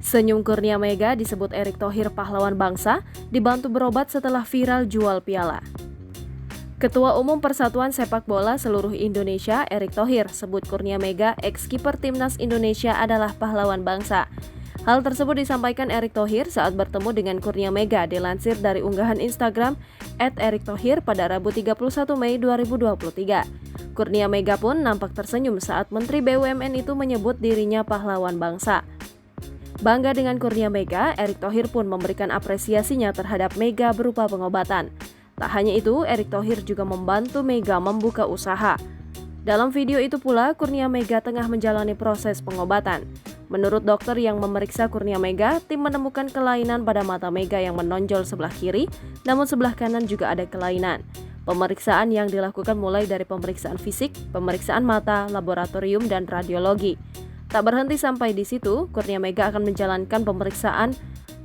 Senyum Kurnia Mega disebut Erick Thohir pahlawan bangsa, dibantu berobat setelah viral jual piala. Ketua Umum Persatuan Sepak Bola Seluruh Indonesia, Erick Thohir, sebut Kurnia Mega, ex-kiper Timnas Indonesia adalah pahlawan bangsa. Hal tersebut disampaikan Erick Thohir saat bertemu dengan Kurnia Mega, dilansir dari unggahan Instagram @erikthohir pada Rabu 31 Mei 2023. Kurnia Mega pun nampak tersenyum saat Menteri BUMN itu menyebut dirinya pahlawan bangsa. Bangga dengan Kurnia Mega, Erick Thohir pun memberikan apresiasinya terhadap Mega berupa pengobatan. Tak hanya itu, Erick Thohir juga membantu Mega membuka usaha. Dalam video itu pula, Kurnia Mega tengah menjalani proses pengobatan. Menurut dokter yang memeriksa Kurnia Mega, tim menemukan kelainan pada mata Mega yang menonjol sebelah kiri, namun sebelah kanan juga ada kelainan. Pemeriksaan yang dilakukan mulai dari pemeriksaan fisik, pemeriksaan mata, laboratorium, dan radiologi. Tak berhenti sampai di situ, Kurnia Mega akan menjalankan pemeriksaan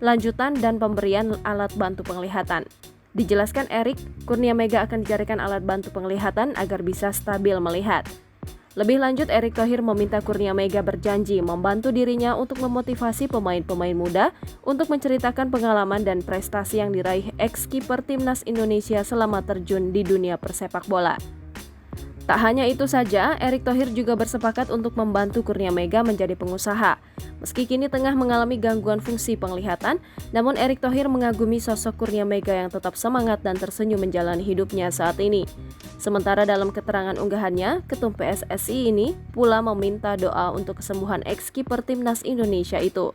lanjutan dan pemberian alat bantu penglihatan. Dijelaskan Erick, Kurnia Mega akan dicarikan alat bantu penglihatan agar bisa stabil melihat. Lebih lanjut, Erick Thohir meminta Kurnia Mega berjanji membantu dirinya untuk memotivasi pemain-pemain muda untuk menceritakan pengalaman dan prestasi yang diraih ex-kiper Timnas Indonesia selama terjun di dunia persepak bola. Tak hanya itu saja, Erick Thohir juga bersepakat untuk membantu Kurnia Mega menjadi pengusaha. Meski kini tengah mengalami gangguan fungsi penglihatan, namun Erick Thohir mengagumi sosok Kurnia Mega yang tetap semangat dan tersenyum menjalani hidupnya saat ini. Sementara dalam keterangan unggahannya, Ketum PSSI ini pula meminta doa untuk kesembuhan ex-kiper Timnas Indonesia itu.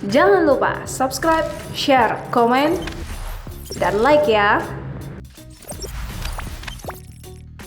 Jangan lupa subscribe, share, komen, dan like ya!